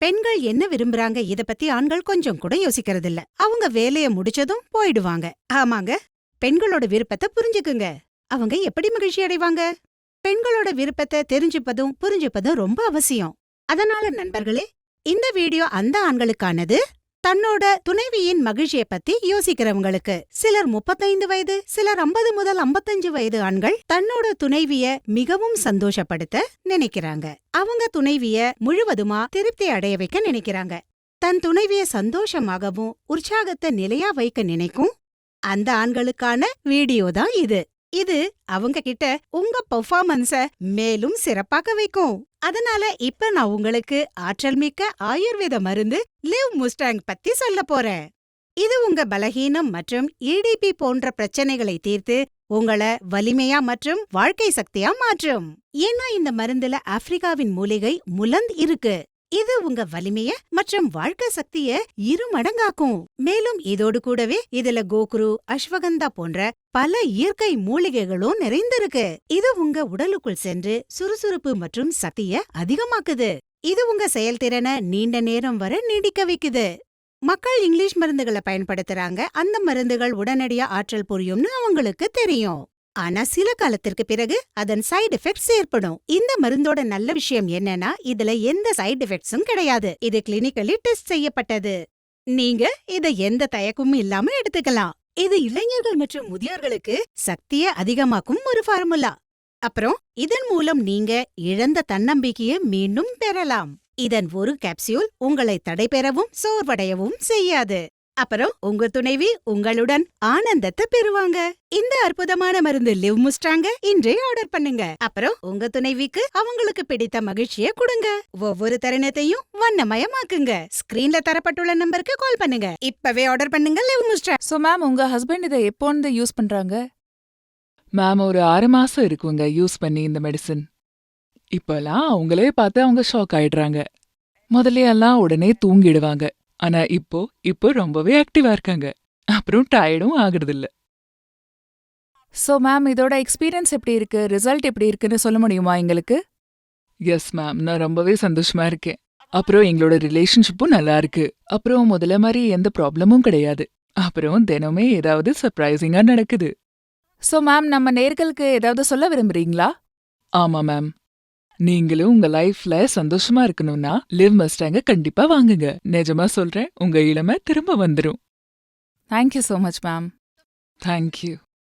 பெண்கள் என்ன விரும்புறாங்க இத பத்தி ஆண்கள் கொஞ்சம் கூட யோசிக்கிறதில்ல. அவங்க வேலைய முடிச்சதும் போயிடுவாங்க. ஆமாங்க, பெண்களோட விருப்பத்தை புரிஞ்சுக்குங்க. அவங்க எப்படி மகிழ்ச்சி அடைவாங்க? பெண்களோட விருப்பத்தை தெரிஞ்சுப்பதும் புரிஞ்சுப்பதும் ரொம்ப அவசியம். அதனால நண்பர்களே, இந்த வீடியோ அந்த ஆண்களுக்கானது. தன்னோட துணைவியின் மகிழ்ச்சியை பத்தி யோசிக்கிறவங்களுக்கு. சிலர் 35 வயது, சிலர் 50 முதல் 55 வயது ஆண்கள் தன்னோட துணைவிய மிகவும் சந்தோஷப்படுத்த நினைக்கிறாங்க. அவங்க துணைவிய முழுவதுமா திருப்தி அடைய வைக்க நினைக்கிறாங்க. தன் துணைவிய சந்தோஷமாகவும் உற்சாகத்தை நிலையா வைக்க நினைக்கும் அந்த ஆண்களுக்கான வீடியோ தான் இது. இது அவங்க கிட்ட உங்க பெர்ஃபார்மன்ஸ மேலும் சிறப்பாக்க வைக்கும். அதனால இப்ப நான் உங்களுக்கு ஆற்றல் மிக்க ஆயுர்வேத மருந்து லிவ் முஸ்டாங் பத்தி சொல்ல போறேன். இது உங்க பலகீனம் மற்றும் EDP போன்ற பிரச்சனைகளை தீர்த்து உங்கள வலிமையா மற்றும் வாழ்க்கை சக்தியா மாற்றும். ஏன்னா இந்த மருந்துல ஆப்பிரிக்காவின் மூலிகை முலந்த் இருக்கு. இது உங்க வலிமைய மற்றும் வாழ்க்கை சக்திய 2 மடங்காக்கும். மேலும் இதோடு கூடவே இதுல கோகுரு, அஸ்வகந்தா போன்ற பல இயற்கை மூலிகைகளும் நிறைந்திருக்கு. இது உங்க உடலுக்குள் சென்று சுறுசுறுப்பு மற்றும் சக்திய அதிகமாக்குது. இது உங்க செயல்திறனை நீண்ட நேரம் வரை நீடிக்க வைக்குது. மக்கள் இங்கிலீஷ் மருந்துகளை பயன்படுத்துறாங்க. அந்த மருந்துகள் உடனடியா ஆற்றல் புரியும்னு அவங்களுக்கு தெரியும். ஆனா சில காலத்திற்கு பிறகு அதன் சைடு எஃபெக்ட்ஸ் ஏற்படும். இந்த மருந்தோட நல்ல விஷயம் என்னன்னா இதுல எந்த சைடு எஃபெக்ட்ஸும் கிடையாது. இது கிளினிக்கலி டெஸ்ட் செய்யப்பட்டது. நீங்க இத எந்த தயக்கமும் இல்லாம எடுத்துக்கலாம். இது இளைஞர்கள் மற்றும் முதியோர்களுக்கு சக்தியை அதிகமாக்கும் ஒரு ஃபார்முலா. அப்புறம் இதன் மூலம் நீங்க இழந்த தன்னம்பிக்கையை மீண்டும் பெறலாம். இதன் ஒரு கேப்சியூல் உங்களை தடைபெறவும் சோர்வடையவும் செய்யாது. அப்புறம் உங்க துணைவி உங்களுடன் ஆனந்தத்தை பெறுவாங்க. இந்த அற்புதமான மருந்து லிவ் முஸ்டாங்க இன்றே ஆர்டர் பண்ணுங்க. அப்புறம் உங்க துணைவிக்கு அவங்களுக்கு பிடித்த மகிழ்ச்சியை கொடுங்க. ஒவ்வொரு தருணத்தையும் வண்ணமயமாக்குங்க. ஸ்கிரீன்ல தரப்பட்டுள்ள நம்பருக்கு கால் பண்ணுங்க. இப்பவே ஆர்டர் பண்ணுங்க லிவ் முஸ்டாங். சோ மேம், உங்க ஹஸ்பண்ட் இதை எப்போந்து யூஸ் பண்றாங்க? மேம், ஒரு 6 மாசம் இருக்குங்க யூஸ் பண்ணி இந்த மெடிசின். இப்பெல்லாம் அவங்களே பார்த்து அவங்க ஷாக் ஆயிடுறாங்க. முதலையெல்லாம் உடனே தூங்கிடுவாங்க. ஆனா இப்போ ரொம்பவே ஆக்டிவா இருக்காங்க. அப்புறம் டயர்டும் ஆகுறதில்ல. சோ மேம், இதோட எக்ஸ்பீரியன்ஸ் எப்படி இருக்கு, ரிசல்ட் எப்படி இருக்குன்னு சொல்ல முடியுமா எங்களுக்கு? எஸ் மேம், நான் ரொம்பவே சந்தோஷமா இருக்கேன். அப்புறம் எங்களோட ரிலேஷன்ஷிப்பும் நல்லா இருக்கு. அப்புறம் முதல்ல மாதிரி எந்த ப்ராப்ளமும் கிடையாது. அப்புறம் தினமே ஏதாவது சர்ப்ரைசிங்கா நடக்குது. சோ மேம், நம்ம நேர்களுக்கு ஏதாவது சொல்ல விரும்புறீங்களா? ஆமா மேம், நீங்களும் உங்க லைஃப்ல சந்தோஷமா இருக்கணும்னா லிவ் மஸ்டாங்க கண்டிப்பா வாங்குங்க. நிஜமா சொல்றேன், உங்க இளமை திரும்ப வந்துரும். Thank you so much ma'am. Thank you.